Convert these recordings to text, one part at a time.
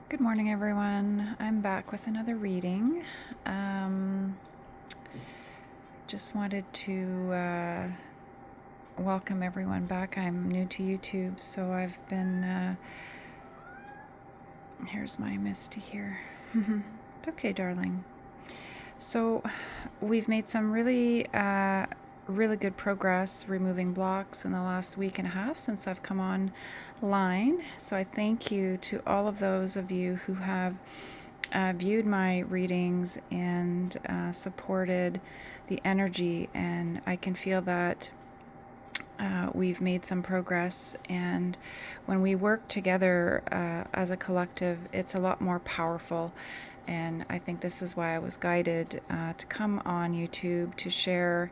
Good morning, everyone. I'm back with another reading. Just wanted to welcome everyone back. I'm new to YouTube, so I've been. Here's my Misty here. It's okay, darling. So, we've made some really good progress removing blocks in the last week and a half since I've come online. So, I thank you to all of those of you who have viewed my readings and supported the energy, and I can feel that we've made some progress, and when we work together as a collective, it's a lot more powerful. And I think this is why I was guided to come on YouTube to share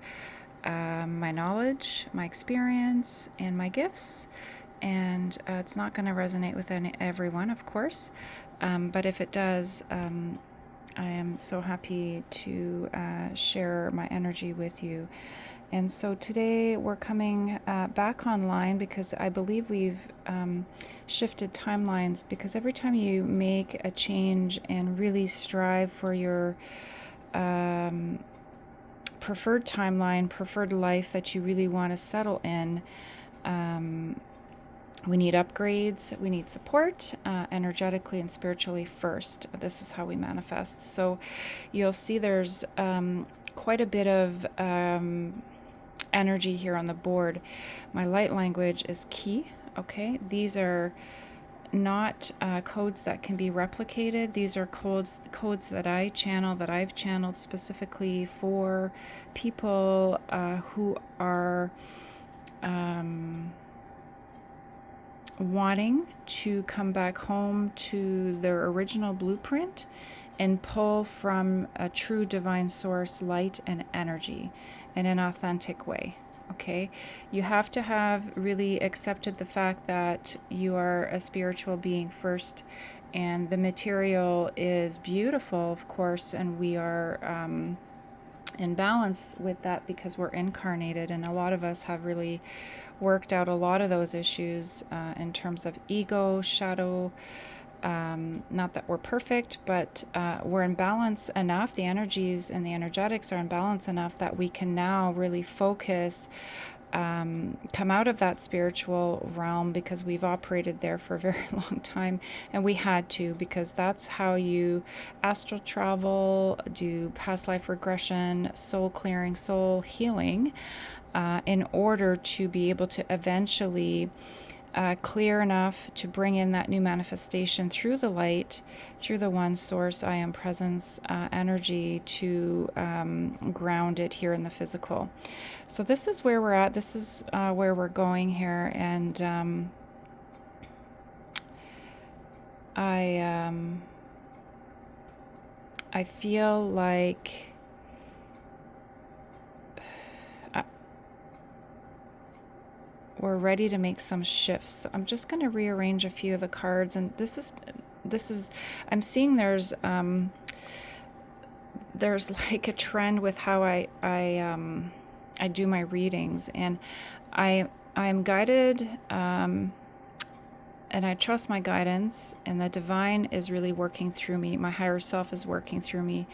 my knowledge, my experience, and my gifts. And it's not going to resonate with everyone, of course, but if it does, I am so happy to share my energy with you. And so today we're coming back online because I believe we've shifted timelines, because every time you make a change and really strive for your preferred timeline, preferred life that you really want to settle in, we need upgrades, we need support, energetically and spiritually first. This is how we manifest. So you'll see there's quite a bit of energy here on the board. My light language is key, okay? These are not codes that can be replicated. These are codes that I channel, that I've channeled specifically for people who are wanting to come back home to their original blueprint and pull from a true divine source, light and energy in an authentic way. Okay, you have to have really accepted the fact that you are a spiritual being first, and the material is beautiful, of course, and we are in balance with that because we're incarnated, and a lot of us have really worked out a lot of those issues in terms of ego, shadow. Not that we're perfect, but we're in balance enough. The energies and the energetics are in balance enough that we can now really focus, come out of that spiritual realm, because we've operated there for a very long time, and we had to, because that's how you astral travel, do past life regression, soul clearing, soul healing, in order to be able to eventually clear enough to bring in that new manifestation through the light, through the one source, I am presence energy, to ground it here in the physical. So this is where we're at. This is where we're going here. And I feel like we're ready to make some shifts. So I'm just going to rearrange a few of the cards, and this is I'm seeing there's like a trend with how I do my readings, and I'm guided, and I trust my guidance, and the divine is really working through me. My higher self is working through me,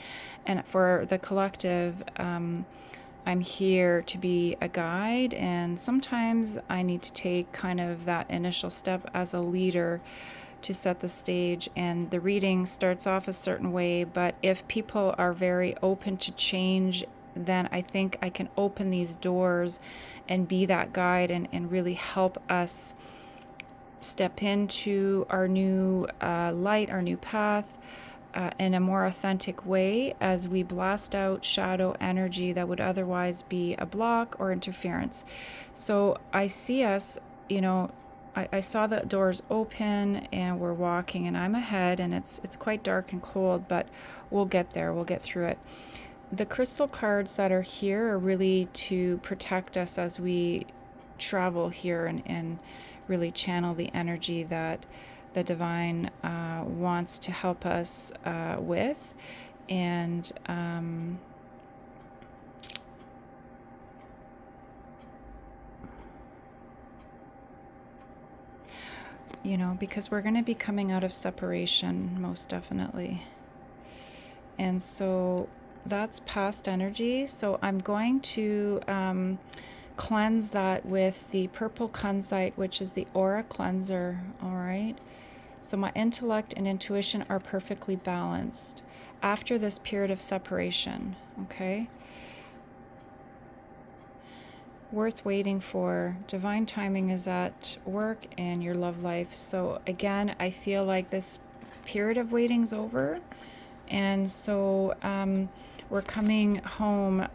and for the collective, I'm here to be a guide, and sometimes I need to take kind of that initial step as a leader to set the stage, and the reading starts off a certain way, but if people are very open to change, then I think I can open these doors and be that guide, and really help us step into our new light, our new path, in a more authentic way, as we blast out shadow energy that would otherwise be a block or interference. So I see us, I saw the doors open, and we're walking, and I'm ahead, and it's quite dark and cold, but we'll get there. We'll get through it. The crystal cards that are here are really to protect us as we travel here, and really channel the energy that the divine wants to help us with. And because we're going to be coming out of separation, most definitely. And so that's past energy. So I'm going to cleanse that with the purple kunzite, which is the aura cleanser. All right. So my intellect and intuition are perfectly balanced after this period of separation. Okay. Worth waiting for. Divine timing is at work in your love life. So again, I feel like this period of waiting's over. And so we're coming home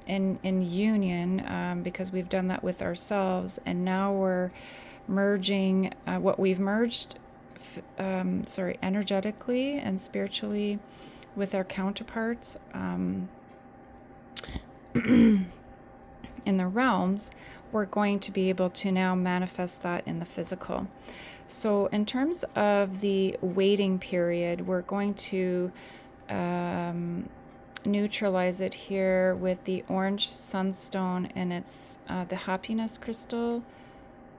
in union because we've done that with ourselves, and now we're merging what we've merged, energetically and spiritually with our counterparts in the realms. We're going to be able to now manifest that in the physical. So in terms of the waiting period, we're going to neutralize it here with the orange sunstone, and it's the happiness crystal,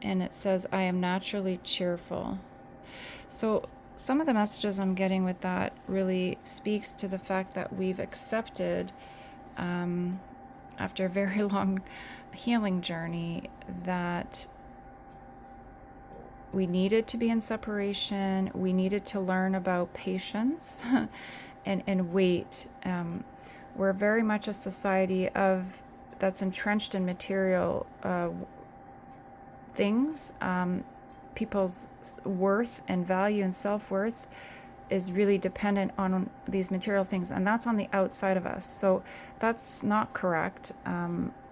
and it says, I am naturally cheerful. So some of the messages I'm getting with that really speaks to the fact that we've accepted, after a very long healing journey, that we needed to be in separation. We needed to learn about patience and wait. We're very much a society that's entrenched in material things. People's worth and value and self-worth is really dependent on these material things, and that's on the outside of us. So that's not correct.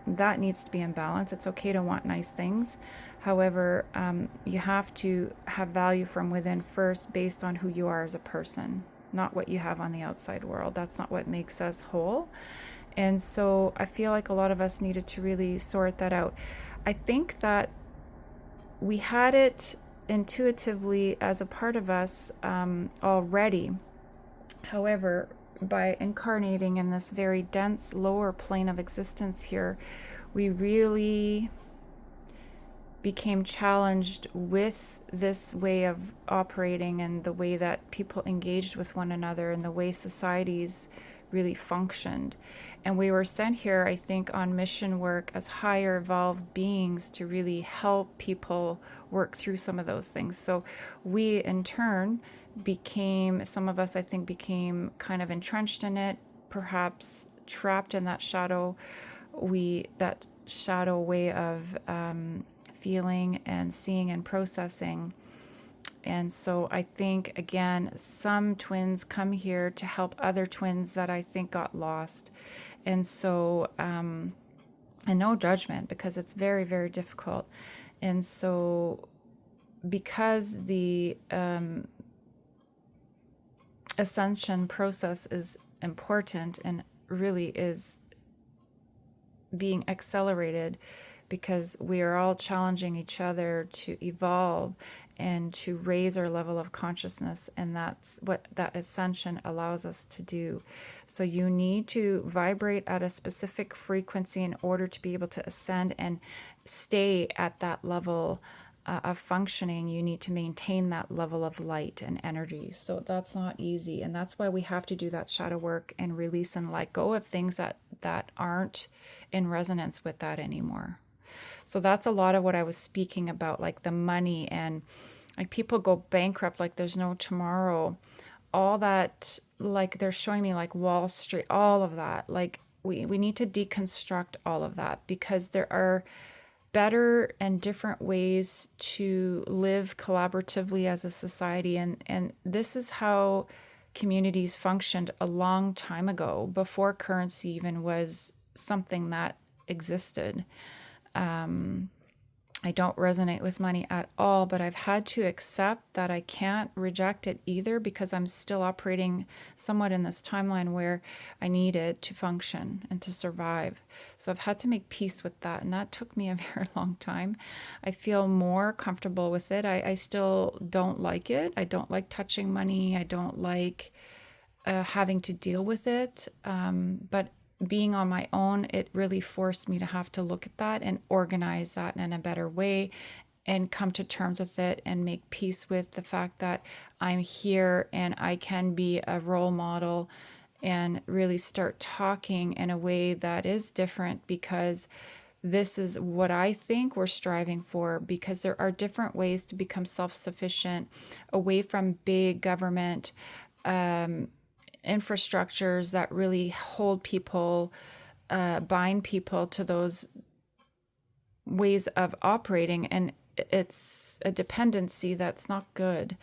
That needs to be in balance. It's okay to want nice things. However, you have to have value from within first, based on who you are as a person, not what you have on the outside world. That's not what makes us whole. And so I feel like a lot of us needed to really sort that out. I think that we had it intuitively as a part of us already. However, by incarnating in this very dense lower plane of existence here, we really became challenged with this way of operating and the way that people engaged with one another and the way societies really functioned. And we were sent here, I think, on mission work as higher evolved beings to really help people work through some of those things. So we, in turn, some of us, I think, became kind of entrenched in it, perhaps trapped in that shadow way of feeling and seeing and processing. And so I think, again, some twins come here to help other twins that I think got lost. And so, and no judgment, because it's very, very difficult. And so because the ascension process is important and really is being accelerated, because we are all challenging each other to evolve and to raise our level of consciousness, and that's what that ascension allows us to do. So you need to vibrate at a specific frequency in order to be able to ascend and stay at that level of functioning. You need to maintain that level of light and energy. So that's not easy, and that's why we have to do that shadow work and release and let go of things that aren't in resonance with that anymore. So that's a lot of what I was speaking about, like the money, and like people go bankrupt like there's no tomorrow. All that, like they're showing me like Wall Street, all of that. Like we need to deconstruct all of that, because there are better and different ways to live collaboratively as a society. And this is how communities functioned a long time ago, before currency even was something that existed. I don't resonate with money at all, but I've had to accept that I can't reject it either, because I'm still operating somewhat in this timeline where I need it to function and to survive. So I've had to make peace with that, and that took me a very long time. I feel more comfortable with it. I still don't like it. I don't like touching money. I don't like having to deal with it. But being on my own, it really forced me to have to look at that and organize that in a better way, and come to terms with it and make peace with the fact that I'm here and I can be a role model, and really start talking in a way that is different, because this is what I think we're striving for, because there are different ways to become self-sufficient away from big government infrastructures that really hold people, bind people to those ways of operating. And it's a dependency that's not good,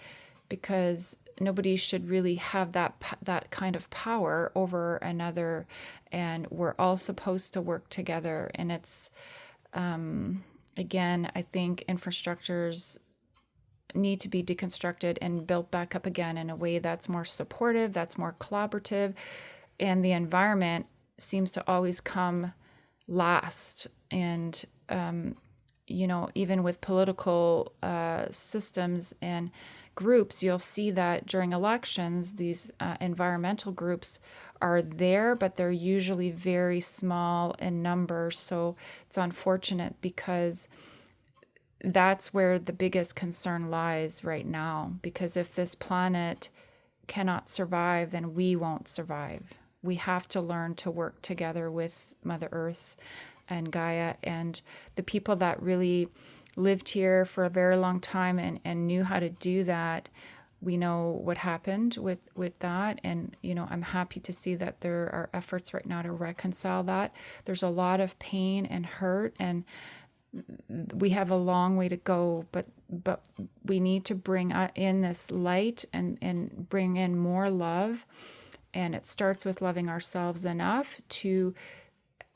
because nobody should really have that kind of power over another, and we're all supposed to work together. And it's again, I think infrastructures need to be deconstructed and built back up again in a way that's more supportive, that's more collaborative, and the environment seems to always come last. And even with political systems and groups, you'll see that during elections, these environmental groups are there, but they're usually very small in number. So it's unfortunate, because that's where the biggest concern lies right now. Because if this planet cannot survive, then we won't survive. We have to learn to work together with Mother Earth and Gaia, and the people that really lived here for a very long time and knew how to do that. We know what happened with that, and I'm happy to see that there are efforts right now to reconcile that. There's a lot of pain and hurt, and we have a long way to go, but we need to bring in this light and bring in more love. And it starts with loving ourselves enough to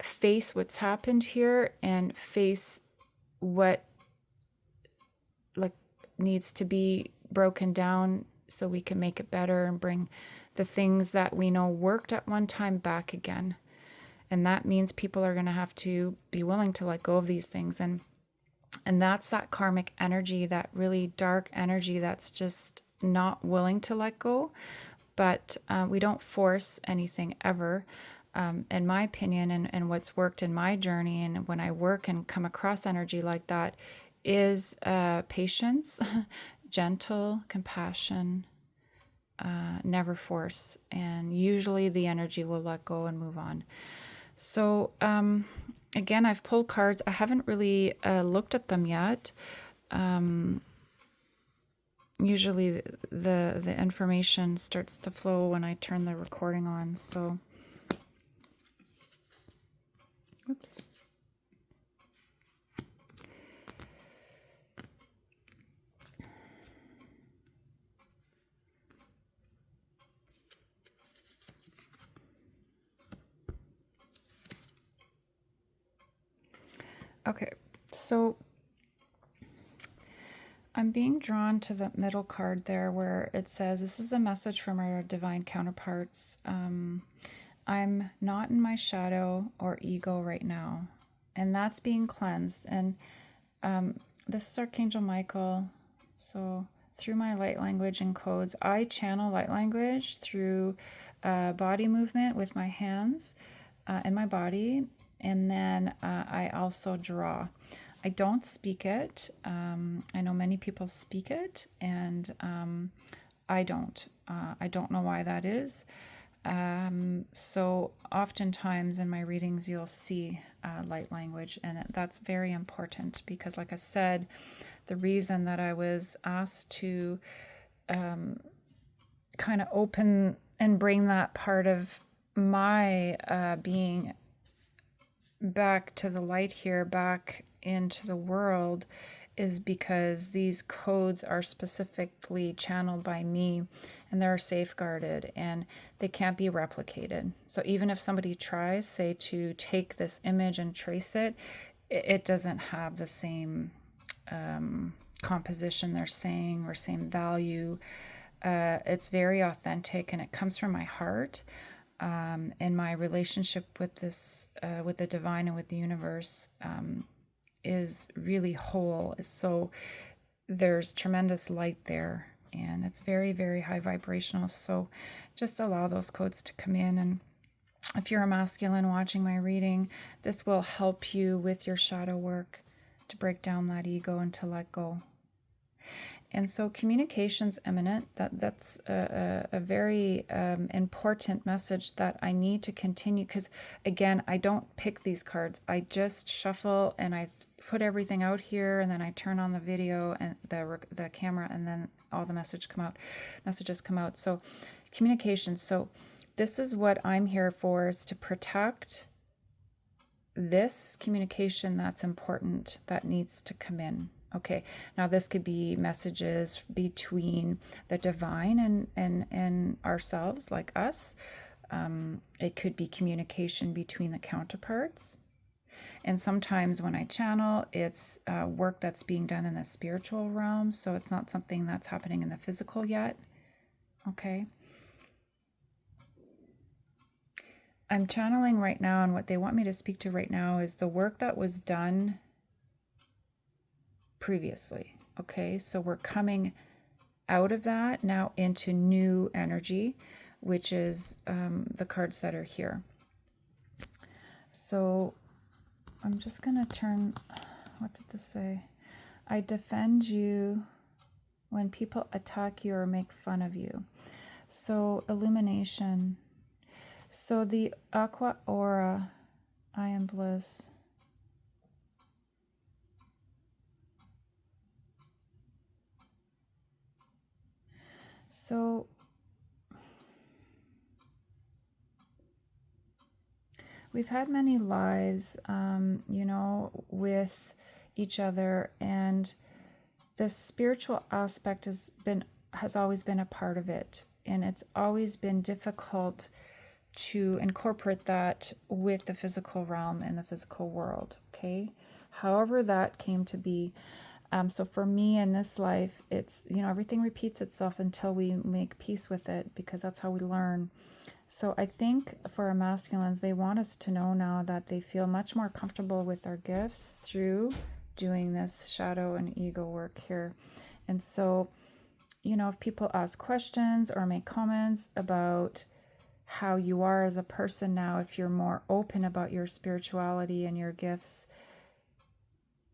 face what's happened here and face what needs to be broken down, so we can make it better and bring the things that we know worked at one time back again. And that means people are going to have to be willing to let go of these things. And that's that karmic energy, that really dark energy that's just not willing to let go. But we don't force anything ever. In my opinion, and what's worked in my journey, and when I work and come across energy like that, is patience, gentle compassion, never force. And usually the energy will let go and move on. So again, I've pulled cards. I haven't really looked at them yet. Usually the information starts to flow when I turn the recording on. So, oops. Okay, so I'm being drawn to the middle card there, where it says, this is a message from our divine counterparts. I'm not in my shadow or ego right now, and that's being cleansed. And this is Archangel Michael. So through my light language and codes, I channel light language through body movement with my hands and my body. And then I also draw. I don't speak it. I know many people speak it, and I don't. I don't know why that is. So oftentimes in my readings, you'll see light language, and that's very important, because like I said, the reason that I was asked to kind of open and bring that part of my being back to the light here, back into the world, is because these codes are specifically channeled by me, and they're safeguarded, and they can't be replicated. So even if somebody tries, say, to take this image and trace it, it doesn't have the same composition they're saying, or same value. It's very authentic, and it comes from my heart. And my relationship with this, with the divine and with the universe, is really whole. So there's tremendous light there, and it's very, very high vibrational. So just allow those codes to come in. And if you're a masculine watching my reading, this will help you with your shadow work. to break down that ego and to let go. And so communication's imminent. That's a very important message that I need to continue, because again, I don't pick these cards. I just shuffle and I put everything out here, and then I turn on the video and the camera, and then all the messages come out. So communication. So this is what I'm here for, is to protect this communication that's important, that needs to come in. Okay, now this could be messages between the divine and ourselves, like us. It could be communication between the counterparts. And sometimes when I channel, it's work that's being done in the spiritual realm, so it's not something that's happening in the physical yet. Okay. I'm channeling right now, and what they want me to speak to right now is the work that was done previously. Okay, so we're coming out of that now into new energy, which is the cards that are here. So I'm just going to turn, what did this say? I defend you when people attack you or make fun of you. So illumination. So the aqua aura, I am bliss. So we've had many lives, with each other, and the spiritual aspect has always been a part of it, and it's always been difficult to incorporate that with the physical realm and the physical world. Okay, however that came to be. So for me in this life, it's, everything repeats itself until we make peace with it, because that's how we learn. So I think for our masculines, they want us to know now that they feel much more comfortable with our gifts through doing this shadow and ego work here. And so, if people ask questions or make comments about how you are as a person now, if you're more open about your spirituality and your gifts,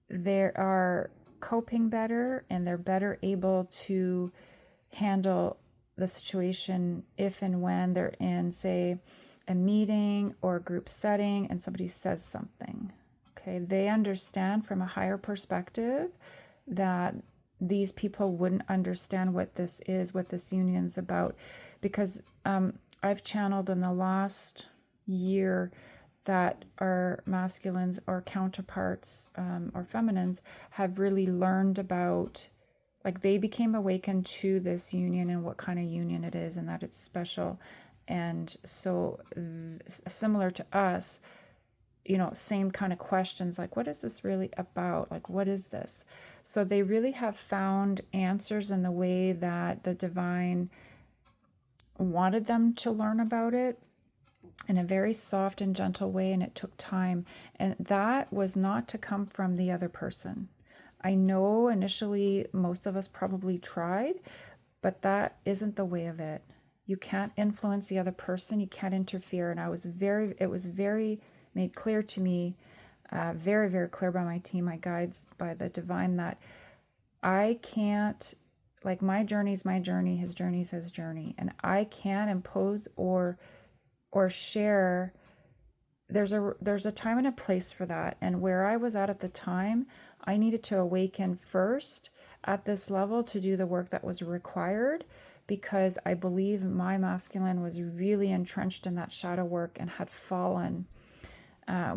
they are coping better, and they're better able to handle the situation if and when they're in, say, a meeting or a group setting and somebody says something. Okay, they understand from a higher perspective that these people wouldn't understand what this is, what this union's about, because I've channeled in the last year that our masculines or counterparts or feminines have really learned about, like, they became awakened to this union and what kind of union it is, and that it's special. And so similar to us, same kind of questions, like, what is this really about? Like, what is this? So they really have found answers in the way that the divine wanted them to learn about it, in a very soft and gentle way, and it took time. And that was not to come from the other person. I know initially most of us probably tried, but that isn't the way of it. You can't influence the other person. You can't interfere. And it was very made clear to me, very, very clear by my team, my guides, by the divine, that I can't, like, my journey is my journey, his journey is his journey, and I can't impose or share. There's a time and a place for that. And where I was at the time, I needed to awaken first at this level to do the work that was required, because I believe my masculine was really entrenched in that shadow work and had fallen.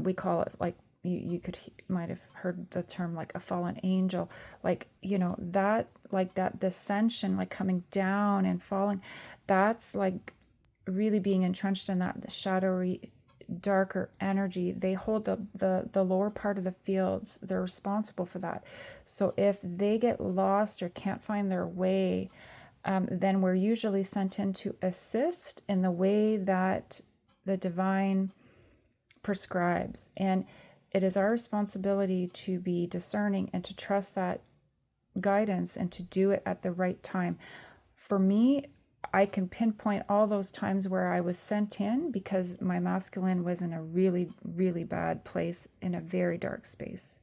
We call it, like, you might have heard the term, like a fallen angel, like, that descension, like coming down and falling. That's like really being entrenched in that shadowy, darker energy. They hold the lower part of the fields. They're responsible for that. So if they get lost or can't find their way, then we're usually sent in to assist in the way that the divine prescribes. And it is our responsibility to be discerning and to trust that guidance and to do it at the right time. For me, I can pinpoint all those times where I was sent in because my masculine was in a really, really bad place, in a very dark space.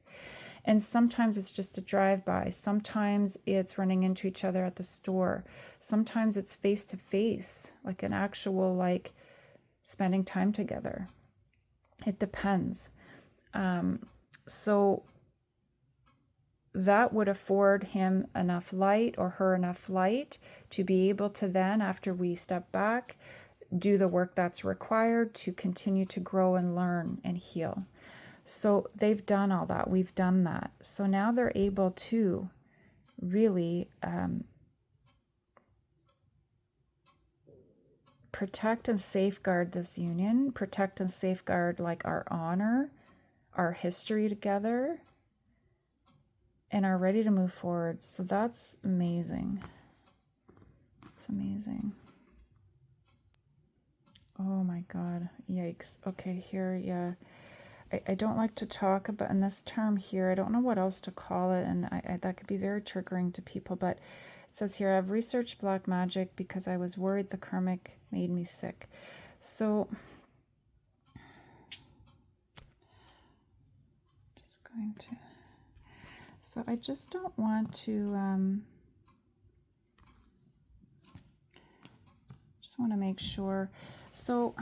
And sometimes it's just a drive-by. Sometimes it's running into each other at the store. Sometimes it's face to face, like an actual, like, spending time together. It depends. So that would afford him enough light, or her enough light, to be able to then, after we step back, do the work that's required to continue to grow and learn and heal. So they've done all that. We've done that. So now they're able to really protect and safeguard this union, protect and safeguard, like, our honor, our history together, and are ready to move forward. So that's amazing. It's amazing. Oh my God. Yikes. Okay, here, yeah. I don't like to talk about in this term here. I don't know what else to call it, and that could be very triggering to people, but it says here, I've researched black magic because I was worried the karmic made me sick. So just going to, so I just don't want to, just want to make sure. So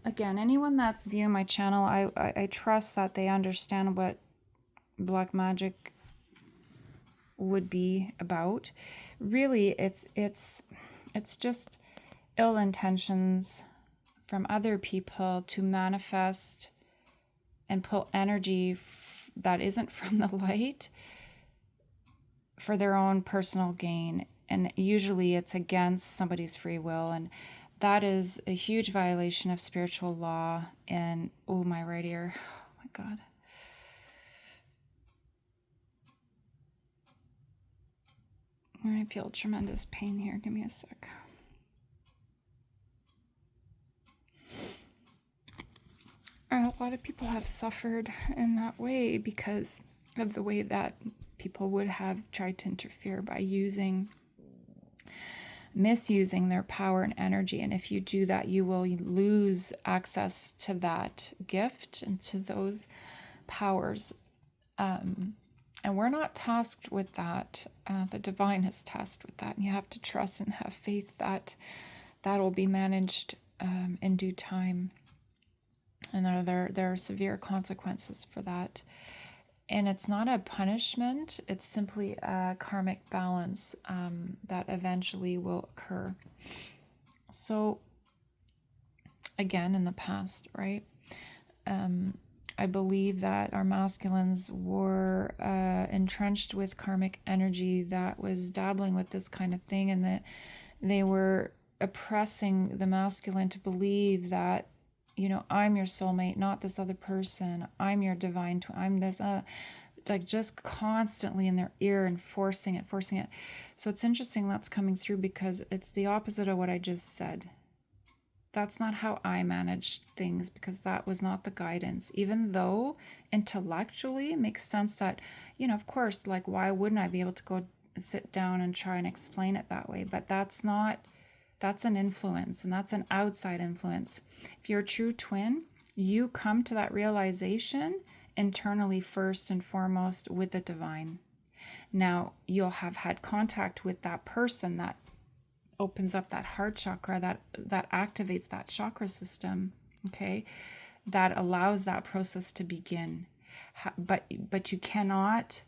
again, anyone that's viewing my channel, I trust that they understand what black magic would be about. Really, it's just ill intentions from other people to manifest and pull energy that isn't from the light for their own personal gain. And usually it's against somebody's free will, and that is a huge violation of spiritual law. And oh, my right ear, oh my God. I feel tremendous pain here. Give me a sec. A lot of people have suffered in that way because of the way that people would have tried to interfere by misusing their power and energy. And if you do that, you will lose access to that gift and to those powers. And we're not tasked with that. The divine is tasked with that. And you have to trust and have faith that that will be managed in due time. And there are severe consequences for that. And it's not a punishment, it's simply a karmic balance that eventually will occur. So, again, in the past, right? I believe that our masculines were entrenched with karmic energy that was dabbling with this kind of thing, and that they were oppressing the masculine to believe that, you know, I'm your soulmate, not this other person. I'm your divine twin. I'm this, like, just constantly in their ear and forcing it. So it's interesting that's coming through because it's the opposite of what I just said. That's not how I managed things, because that was not the guidance. Even though intellectually it makes sense that, you know, of course, like, why wouldn't I be able to go sit down and try and explain it that way? But that's an influence, and that's an outside influence. If you're a true twin, you come to that realization internally first and foremost with the divine. Now, you'll have had contact with that person that opens up that heart chakra, that activates that chakra system, okay, that allows that process to begin. But you cannot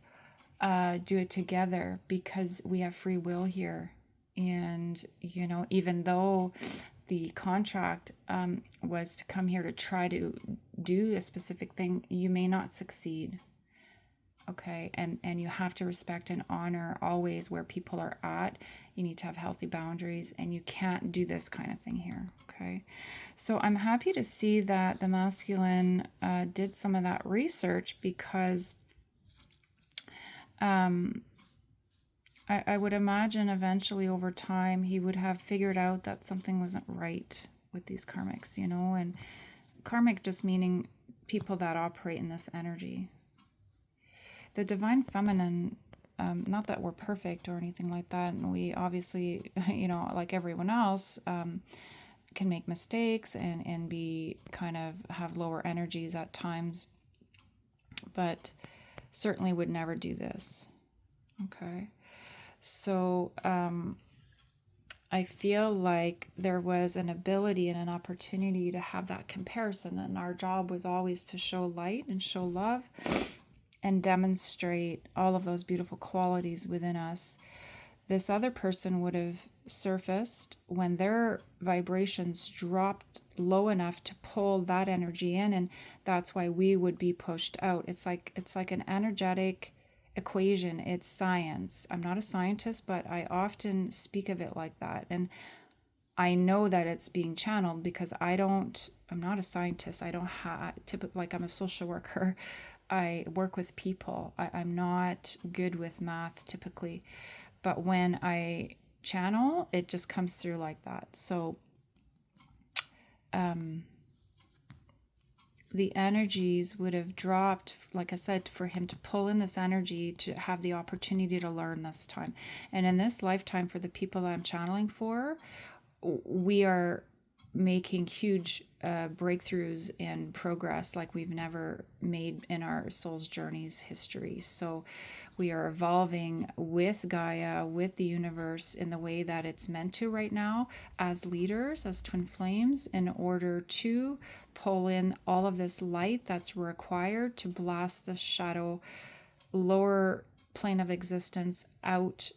do it together, because we have free will here. And, you know, even though the contract was to come here to try to do a specific thing, you may not succeed. Okay, and you have to respect and honor always where people are at. You need to have healthy boundaries, and you can't do this kind of thing here. Okay, so I'm happy to see that the masculine did some of that research, because I would imagine eventually over time he would have figured out that something wasn't right with these karmics, you know, and karmic just meaning people that operate in this energy. The divine feminine, not that we're perfect or anything like that, and we obviously, you know, like everyone else, can make mistakes and be kind of have lower energies at times, but certainly would never do this. Okay. So I feel like there was an ability and an opportunity to have that comparison, and our job was always to show light and show love and demonstrate all of those beautiful qualities within us. This other person would have surfaced when their vibrations dropped low enough to pull that energy in, and that's why we would be pushed out. It's like an energetic equation. It's science. I'm not a scientist, but I often speak of it like that, and I know that it's being channeled because I'm not a scientist. I don't have typically, like, I'm a social worker. I work with people. I'm not good with math typically, but when I channel, it just comes through like that. So the energies would have dropped, like I said, for him to pull in this energy to have the opportunity to learn this time. And in this lifetime, for the people that I'm channeling for, we are making huge breakthroughs and progress like we've never made in our soul's journey's history. So we are evolving with Gaia, with the universe in the way that it's meant to right now, as leaders, as twin flames, in order to pull in all of this light that's required to blast the shadow, lower plane of existence out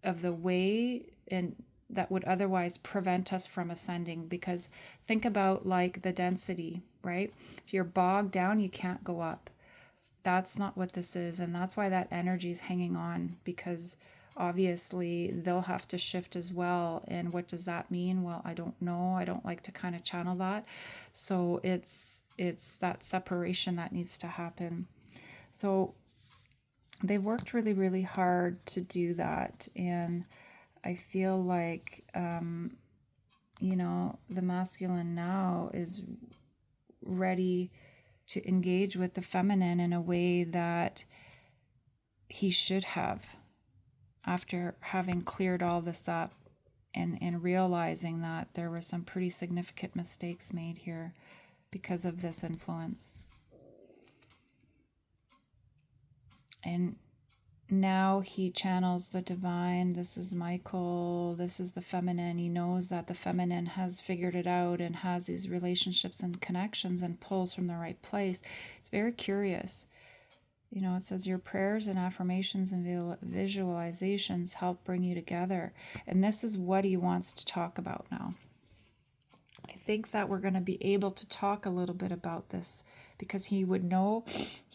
of the way, and that would otherwise prevent us from ascending. Because think about, like, the density, right? If you're bogged down, you can't go up. That's not what this is, and that's why that energy is hanging on, because obviously they'll have to shift as well. And what does that mean? Well, I don't know. I don't like to kind of channel that. So it's that separation that needs to happen. So they worked really, really hard to do that, and I feel like, the masculine now is ready to engage with the feminine in a way that he should have, after having cleared all this up and realizing that there were some pretty significant mistakes made here because of this influence. And now he channels the divine. This is Michael. This is the feminine. He knows that the feminine has figured it out and has these relationships and connections and pulls from the right place. It's very curious. It says your prayers and affirmations and visualizations help bring you together. And this is what he wants to talk about now. I think that we're going to be able to talk a little bit about this, because he would know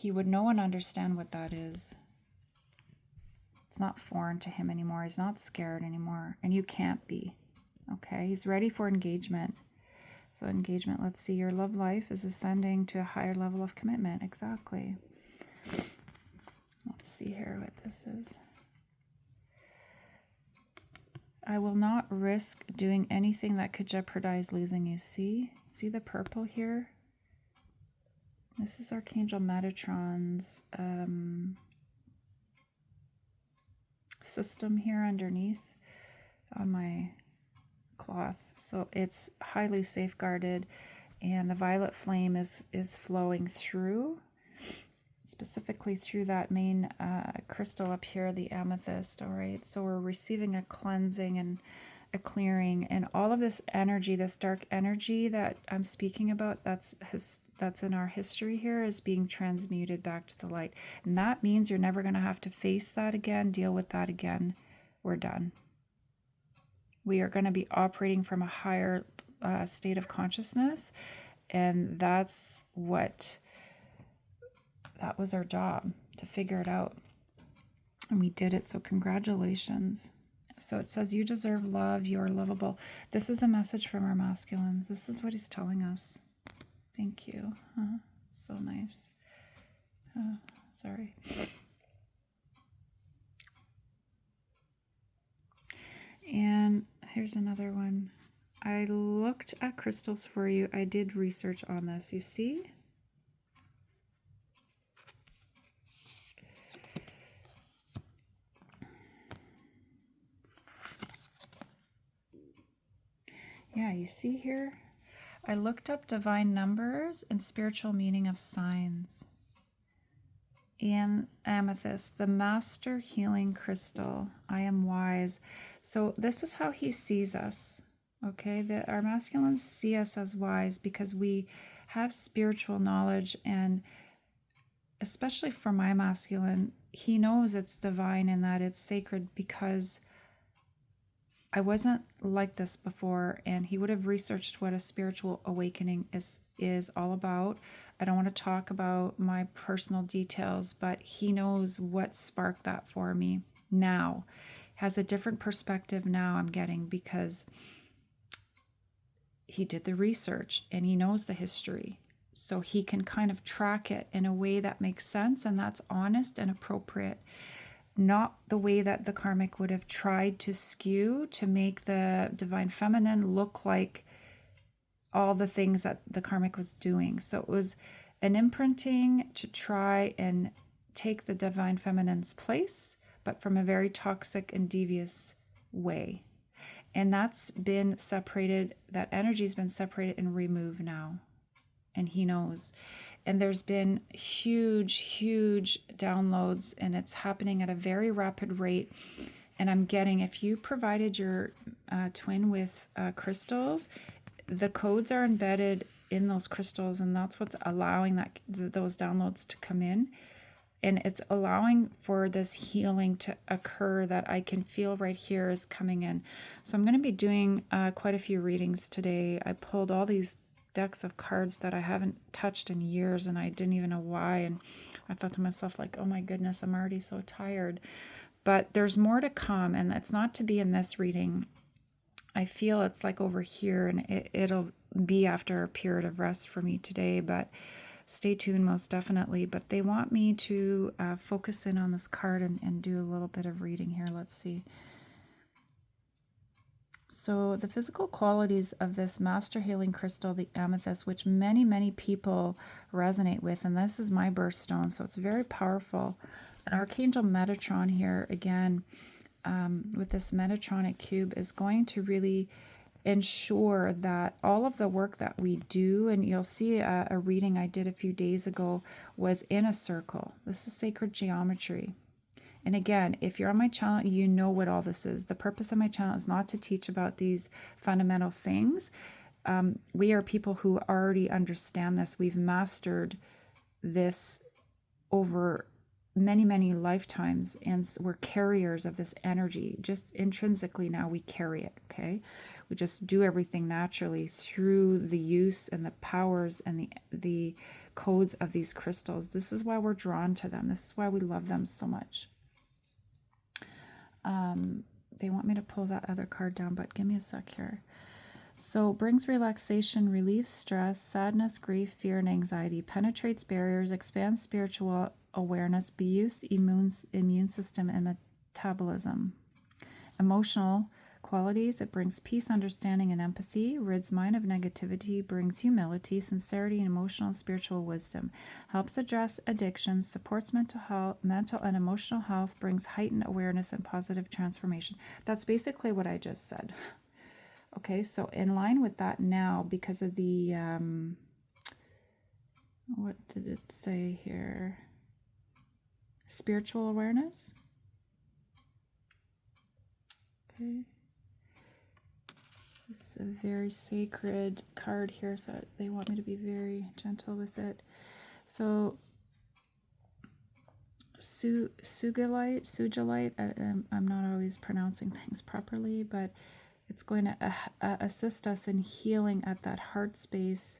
and understand what that is. It's not foreign to him anymore. He's not scared anymore. And you can't be. Okay? He's ready for engagement. So engagement, let's see. Your love life is ascending to a higher level of commitment. Exactly. Let's see here what this is. I will not risk doing anything that could jeopardize losing you. See the purple here? This is Archangel Metatron's system here underneath on my cloth. So it's highly safeguarded, and the violet flame is flowing through, specifically through that main crystal up here, the amethyst. All right, so we're receiving a cleansing and a clearing, and all of this energy, this dark energy that I'm speaking about, that's in our history here, is being transmuted back to the light. And that means you're never going to have to face that again, deal with that again. We're done. We are going to be operating from a higher state of consciousness, and that was our job, to figure it out. And we did it, so congratulations. So it says, you deserve love, you're lovable. This is a message from our masculines. This is what he's telling us. Thank you. So nice. Sorry. And here's another one. I looked at crystals for you. I did research on this. You see? Yeah, you see here? I looked up divine numbers and spiritual meaning of signs. And amethyst, the master healing crystal. I am wise. So this is how he sees us. Okay, that our masculines see us as wise because we have spiritual knowledge, and especially for my masculine, he knows it's divine and that it's sacred because I wasn't like this before, and he would have researched what a spiritual awakening is all about. I don't want to talk about my personal details, but he knows what sparked that for me now. Has a different perspective now I'm getting because he did the research and he knows the history. So he can kind of track it in a way that makes sense and that's honest and appropriate. Not the way that the karmic would have tried to skew to make the divine feminine look like all the things that the karmic was doing. So it was an imprinting to try and take the divine feminine's place, but from a very toxic and devious way. And that's been separated, that energy's been separated and removed now. And he knows. And there's been huge downloads, and it's happening at a very rapid rate. And I'm getting, if you provided your twin with crystals, the codes are embedded in those crystals, and that's what's allowing those downloads to come in. And it's allowing for this healing to occur that I can feel right here is coming in. So I'm going to be doing quite a few readings today. I pulled all these decks of cards that I haven't touched in years, and I didn't even know why. And I thought to myself, like, oh my goodness, I'm already so tired. But there's more to come, and it's not to be in this reading. I feel it's like over here, and it'll be after a period of rest for me today, but stay tuned most definitely. But they want me to focus in on this card and do a little bit of reading here. Let's see. So the physical qualities of this master healing crystal, the amethyst, which many people resonate with, and this is my birthstone, so it's very powerful. And Archangel Metatron here again, with this Metatronic cube, is going to really ensure that all of the work that we do, and you'll see a reading I did a few days ago was in a circle. This is sacred geometry. And again, if you're on my channel, you know what all this is. The purpose of my channel is not to teach about these fundamental things. We are people who already understand this. We've mastered this over many lifetimes, and we're carriers of this energy. Just intrinsically now we carry it, okay? We just do everything naturally through the use and the powers and the codes of these crystals. This is why we're drawn to them. This is why we love them so much. They want me to pull that other card down, but give me a sec here. So brings relaxation, relieves stress, sadness, grief, fear, and anxiety, penetrates barriers, expands spiritual awareness, boosts immune system and metabolism. Emotional qualities, it brings peace, understanding, and empathy, rids mind of negativity, brings humility, sincerity, and emotional and spiritual wisdom, helps address addictions, supports mental and emotional health, brings heightened awareness and positive transformation. That's basically what I just said. Okay, so in line with that now, because of the, what did it say here? Spiritual awareness. Okay. This is a very sacred card here, so they want me to be very gentle with it. So, Sugilite, I'm not always pronouncing things properly, but it's going to assist us in healing at that heart space,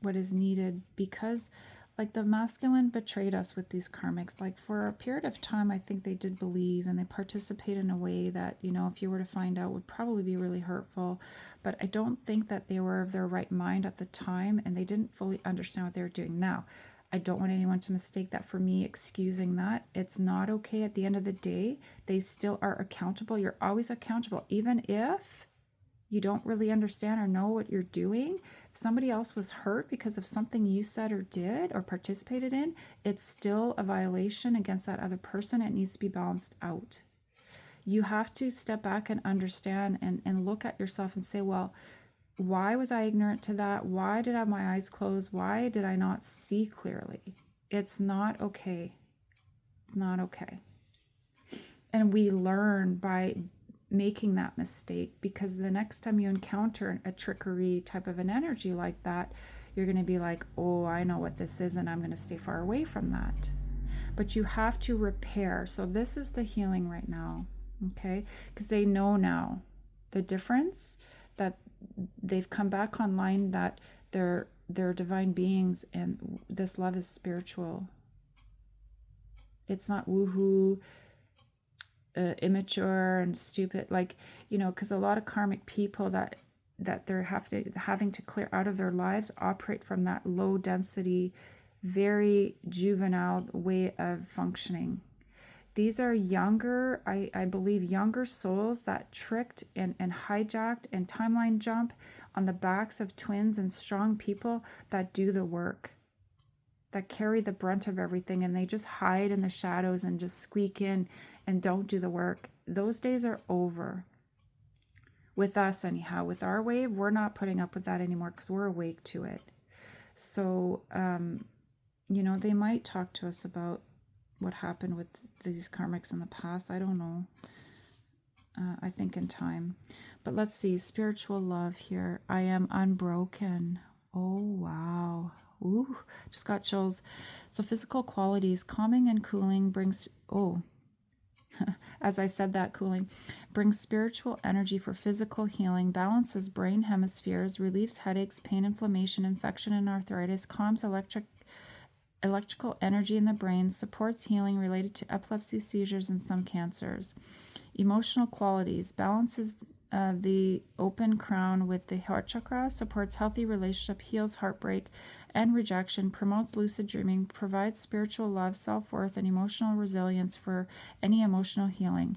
what is needed, because like the masculine betrayed us with these karmics. Like for a period of time, I think they did believe and they participate in a way that, you know, if you were to find out, would probably be really hurtful. But I don't think that they were of their right mind at the time, and they didn't fully understand what they were doing. Now, I don't want anyone to mistake that for me excusing that. It's not okay. At the end of the day, they still are accountable. You're always accountable, even if you don't really understand or know what you're doing. If somebody else was hurt because of something you said or did or participated in, it's still a violation against that other person. It needs to be balanced out. You have to step back and understand and look at yourself and say, well, why was I ignorant to that? Why did I have my eyes closed? Why did I not see clearly? It's not okay. It's not okay. And we learn by making that mistake, because the next time you encounter a trickery type of an energy like that, you're going to be like, oh, I know what this is, and I'm going to stay far away from that. But you have to repair. So this is the healing right now, okay? Because they know now the difference, that they've come back online, that they're divine beings, and this love is spiritual. It's not woohoo, immature and stupid, like, you know, because a lot of karmic people that they're having to clear out of their lives operate from that low density, very juvenile way of functioning. These are younger, I believe, younger souls that tricked and hijacked and timeline jump on the backs of twins and strong people that do the work, that carry the brunt of everything, and they just hide in the shadows and just squeak in and don't do the work. Those days are over. With us, anyhow. With our wave, we're not putting up with that anymore because we're awake to it. So, you know, they might talk to us about what happened with these karmics in the past. I don't know. I think in time. But let's see. Spiritual love here. I am unbroken. Oh, wow. Ooh, just got chills. So physical qualities, calming and cooling brings, oh, as I said that, cooling brings spiritual energy for physical healing, balances brain hemispheres, relieves headaches, pain, inflammation, infection, and arthritis, calms electrical energy in the brain, supports healing related to epilepsy, seizures, and some cancers. Emotional qualities, balances the open crown with the heart chakra, supports healthy relationship, heals heartbreak and rejection, promotes lucid dreaming, provides spiritual love, self-worth, and emotional resilience for any emotional healing.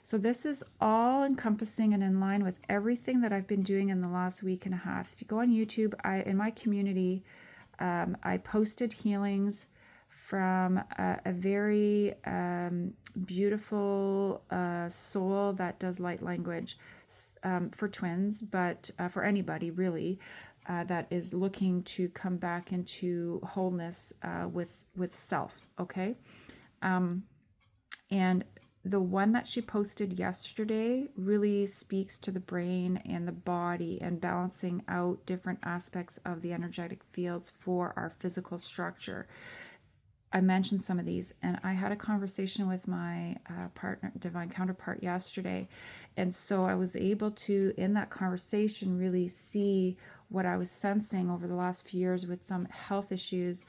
So this is all encompassing and in line with everything that I've been doing in the last week and a half. If you go on YouTube, in my community, I posted healings from a very beautiful soul that does light language for twins, but for anybody really that is looking to come back into wholeness with self. Okay, and the one that she posted yesterday really speaks to the brain and the body and balancing out different aspects of the energetic fields for our physical structure. I mentioned some of these, and I had a conversation with my partner, divine counterpart, yesterday. And so I was able to, in that conversation, really see what I was sensing over the last few years with some health issues,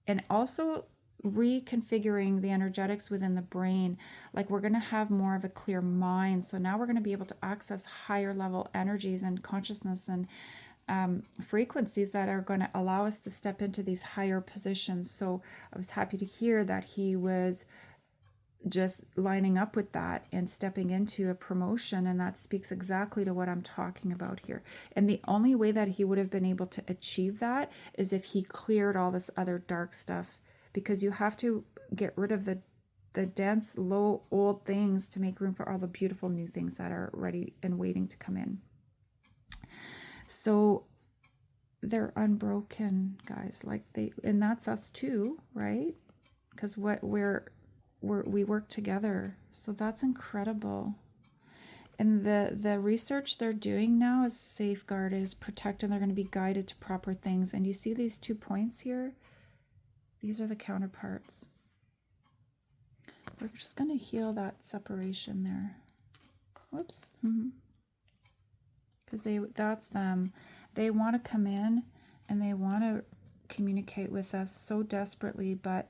and also reconfiguring the energetics within the brain. Like, we're going to have more of a clear mind. So now we're going to be able to access higher level energies and consciousness and frequencies that are going to allow us to step into these higher positions. So I was happy to hear that he was just lining up with that and stepping into a promotion, and that speaks exactly to what I'm talking about here. And the only way that he would have been able to achieve that is if he cleared all this other dark stuff, because you have to get rid of the dense, low, old things to make room for all the beautiful new things that are ready and waiting to come in. So they're unbroken, guys. Like and that's us too, right? Because we work together. So that's incredible. And the research they're doing now is safeguarded, is protected. They're going to be guided to proper things. And you see these 2 points here? These are the counterparts. We're just going to heal that separation there. Whoops. Because that's them. They want to come in and they want to communicate with us so desperately, but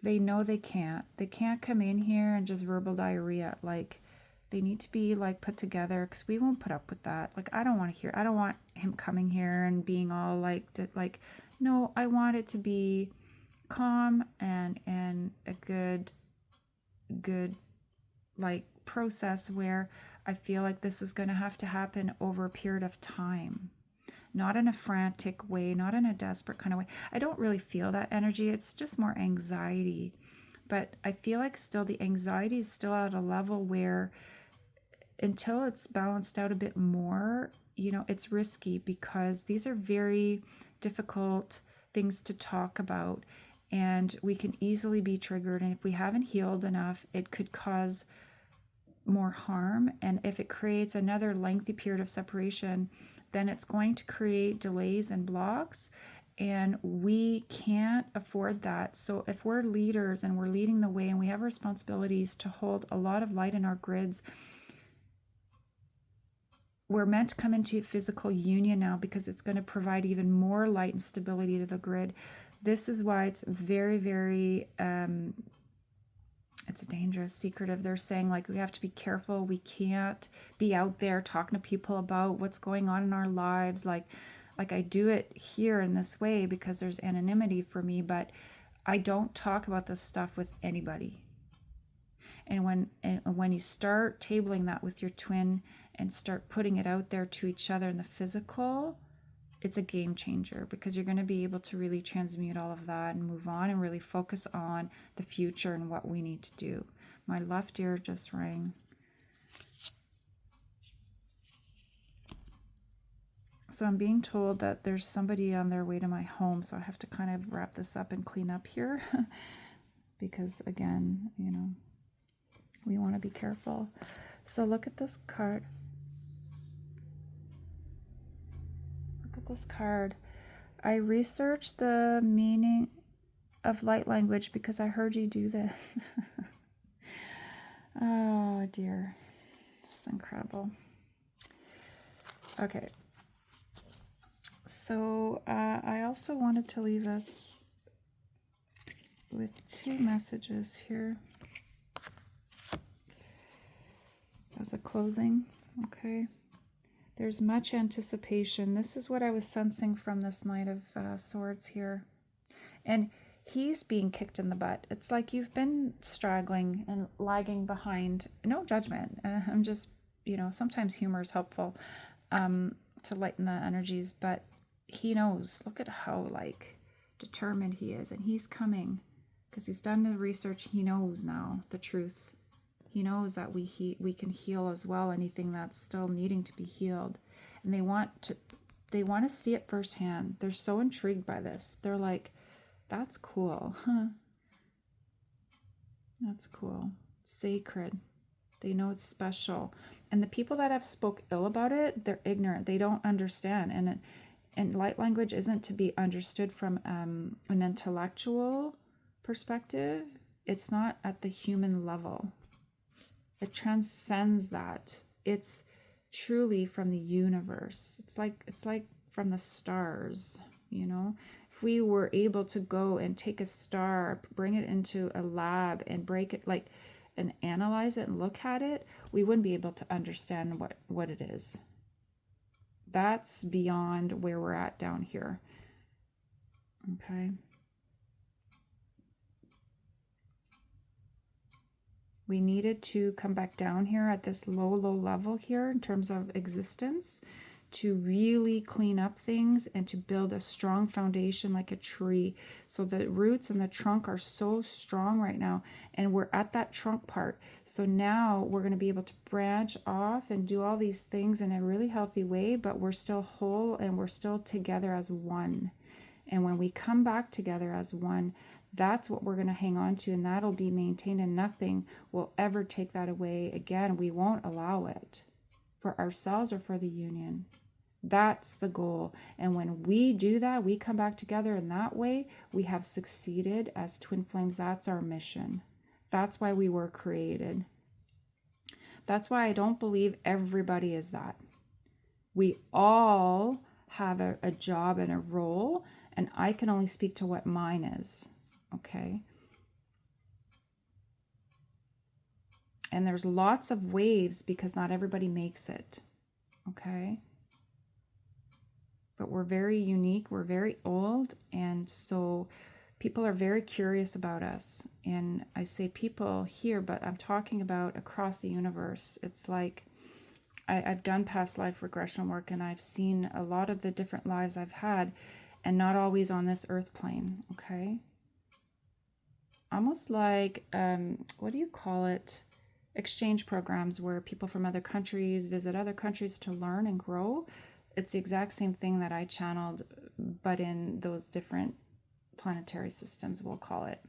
they know they can't. They can't come in here and just verbal diarrhea. Like, they need to be like put together, because we won't put up with that. Like, I don't want him coming here and being all like, no, I want it to be calm and a good like process where I feel like this is going to have to happen over a period of time, not in a frantic way, not in a desperate kind of way. I don't really feel that energy. It's just more anxiety. But I feel like still the anxiety is still at a level where until it's balanced out a bit more, you know, it's risky because these are very difficult things to talk about, and we can easily be triggered. And if we haven't healed enough, it could cause more harm. And if it creates another lengthy period of separation, then it's going to create delays and blocks. And we can't afford that. So if we're leaders and we're leading the way and we have responsibilities to hold a lot of light in our grids, we're meant to come into physical union now because it's going to provide even more light and stability to the grid. This is why it's very, very, it's dangerous, secretive. They're saying, like, we have to be careful. We can't be out there talking to people about what's going on in our lives. Like I do it here in this way because there's anonymity for me, but I don't talk about this stuff with anybody. And when you start tabling that with your twin and start putting it out there to each other in the physical, it's a game changer, because you're going to be able to really transmute all of that and move on and really focus on the future and what we need to do. My left ear just rang. So I'm being told that there's somebody on their way to my home, so I have to kind of wrap this up and clean up here because, again, you know, we want to be careful. So look at this card. Look at this card. I researched the meaning of light language because I heard you do this. Oh dear. It's incredible. Okay. So I also wanted to leave us with two messages here as a closing. Okay. There's much anticipation. This is what I was sensing from this Knight of Swords here. And he's being kicked in the butt. It's like you've been straggling and lagging behind. No judgment. I'm just, you know, sometimes humor is helpful to lighten the energies, but he knows. Look at how, like, determined he is. And he's coming because he's done the research. He knows now the truth. He knows that we can heal as well anything that's still needing to be healed. And they want to see it firsthand. They're so intrigued by this. They're like, that's cool. Huh? That's cool. Sacred. They know it's special. And the people that have spoke ill about it, they're ignorant. They don't understand. And light language isn't to be understood from an intellectual perspective. It's not at the human level. It transcends that. It's truly from the universe. It's like from the stars, you know. If we were able to go and take a star, bring it into a lab and break it, like, and analyze it and look at it, we wouldn't be able to understand what it is. That's beyond where we're at down here. Okay. We needed to come back down here at this low level here in terms of existence to really clean up things and to build a strong foundation like a tree. So the roots and the trunk are so strong right now, and we're at that trunk part. So now we're going to be able to branch off and do all these things in a really healthy way, but we're still whole and we're still together as one. And when we come back together as one, that's what we're going to hang on to, and that'll be maintained, and nothing will ever take that away again. We won't allow it for ourselves or for the union. That's the goal. And when we do that, we come back together in that way, we have succeeded as twin flames. That's our mission. That's why we were created. That's why I don't believe everybody is that. We all have a job and a role, and I can only speak to what mine is. Okay. And there's lots of waves because not everybody makes it. Okay. But we're very unique. We're very old. And so people are very curious about us. And I say people here, but I'm talking about across the universe. It's like I've done past life regression work, and I've seen a lot of the different lives I've had, and not always on this earth plane. Okay. Almost like, what do you call it? exchange programs where people from other countries visit other countries to learn and grow. It's the exact same thing that I channeled, but in those different planetary systems, we'll call it.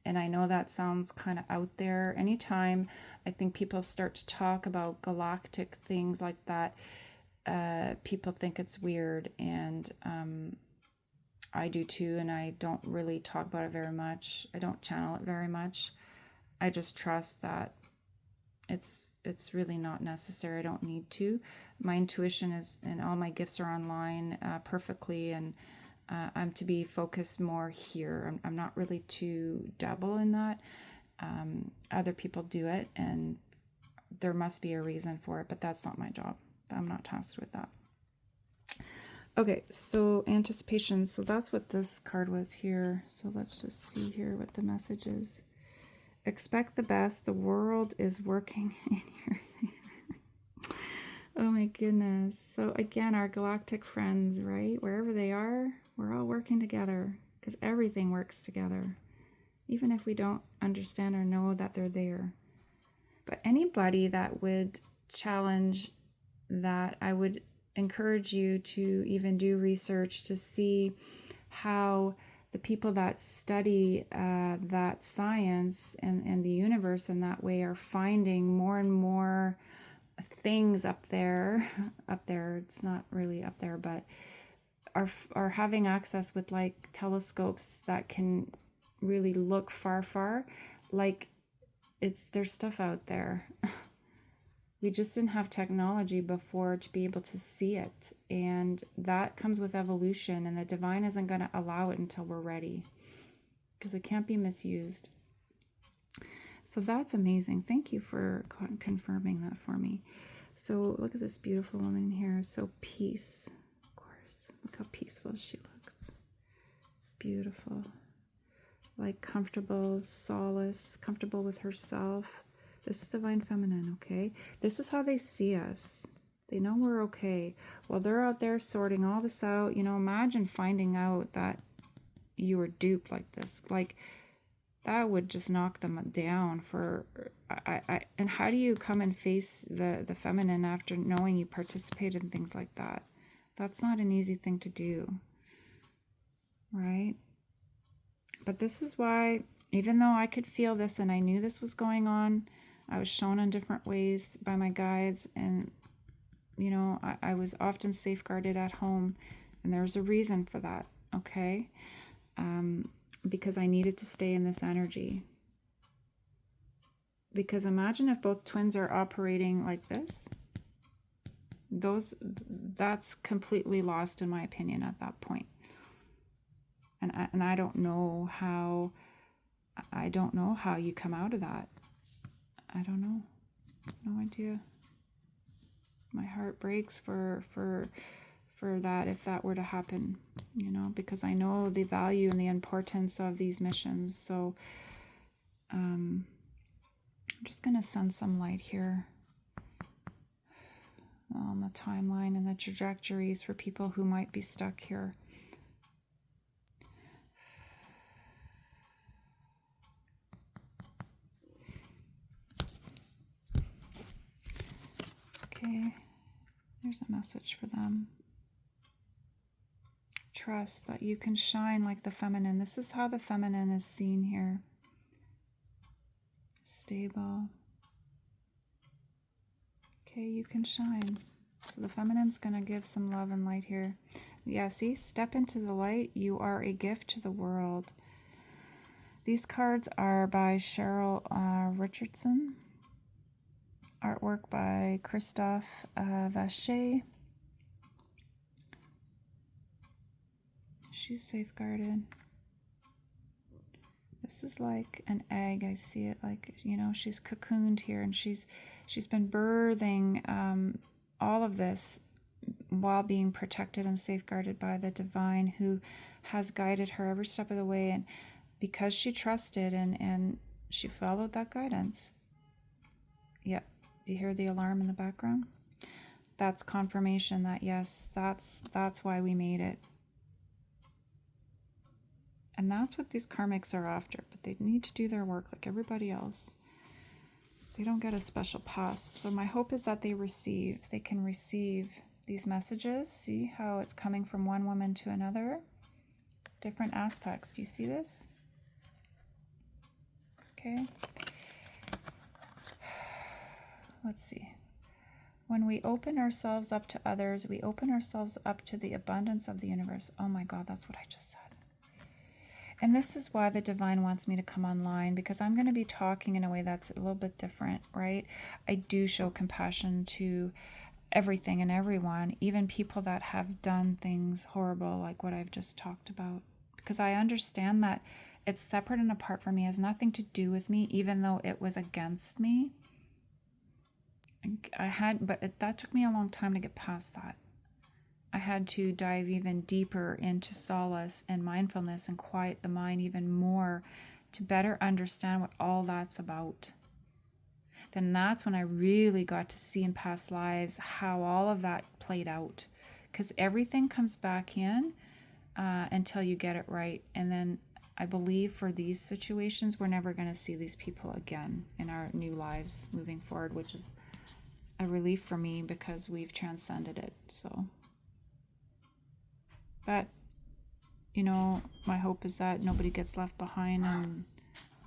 And I know that sounds kind of out there. Anytime I think people start to talk about galactic things like that, people think it's weird, and I do too, and I don't really talk about it very much. I don't channel it very much. I just trust that it's really not necessary. I don't need to. My intuition is, and all my gifts are online perfectly, and I'm to be focused more here. I'm not really to dabble in that. Other people do it, and there must be a reason for it, but that's not my job. I'm not tasked with that. Okay, so anticipation. So that's what this card was here. So let's just see here what the message is. Expect the best. The world is working in your favor. Oh my goodness. So again, our galactic friends, right? Wherever they are, we're all working together because everything works together, even if we don't understand or know that they're there. But anybody that would challenge that, I would encourage you to even do research to see how the people that study that science and the universe in that way are finding more and more things up there. It's not really up there, but are having access with like telescopes that can really look far, like there's stuff out there. We just didn't have technology before to be able to see it, and that comes with evolution, and the divine isn't going to allow it until we're ready, because it can't be misused. So that's amazing. Thank you for confirming that for me. So look at this beautiful woman here. So peace, of course. Look how peaceful she looks. Beautiful. Like comfortable, solace, comfortable with herself. This is divine feminine, okay? This is how they see us. They know we're okay. While they're out there sorting all this out, imagine finding out that you were duped like this. Like, that would just knock them down for... And how do you come and face the feminine after knowing you participated in things like that? That's not an easy thing to do, right? But this is why, even though I could feel this and I knew this was going on, I was shown in different ways by my guides, and I was often safeguarded at home, and there's a reason for that, okay? Because I needed to stay in this energy. Because imagine if both twins are operating like this. That's completely lost, in my opinion, at that point. And I don't know how you come out of that. I don't know. No idea. My heart breaks for that, if that were to happen, because I know the value and the importance of these missions. So I'm just going to send some light here on the timeline and the trajectories for people who might be stuck here. Okay, there's a message for them. Trust that you can shine like the feminine. This is how the feminine is seen here. Stable. Okay, you can shine. So the feminine's going to give some love and light here. Yeah, see? Step into the light. You are a gift to the world. These cards are by Cheryl Richardson. Artwork by Christophe Vacher. She's safeguarded. This is like an egg. I see it like, she's cocooned here, and she's been birthing all of this while being protected and safeguarded by the divine, who has guided her every step of the way. And because she trusted and she followed that guidance. Yep. Do you hear the alarm in the background? That's confirmation that yes, that's why we made it. And that's what these karmics are after, but they need to do their work like everybody else. They don't get a special pass. So my hope is that they can receive these messages. See how it's coming from one woman to another? Different aspects. Do you see this? Okay. Let's see. When we open ourselves up to others, we open ourselves up to the abundance of the universe. Oh my God, that's what I just said. And this is why the divine wants me to come online, because I'm going to be talking in a way that's a little bit different, right? I do show compassion to everything and everyone, even people that have done things horrible like what I've just talked about, because I understand that it's separate and apart from me, it has nothing to do with me, even though it was against me. That took me a long time to get past that. I had to dive even deeper into solace and mindfulness and quiet the mind even more to better understand what all that's about. Then that's when I really got to see in past lives how all of that played out. Because everything comes back in until you get it right. And then I believe for these situations, we're never going to see these people again in our new lives moving forward, which is a relief for me because we've transcended it. So, but, you know, my hope is that nobody gets left behind and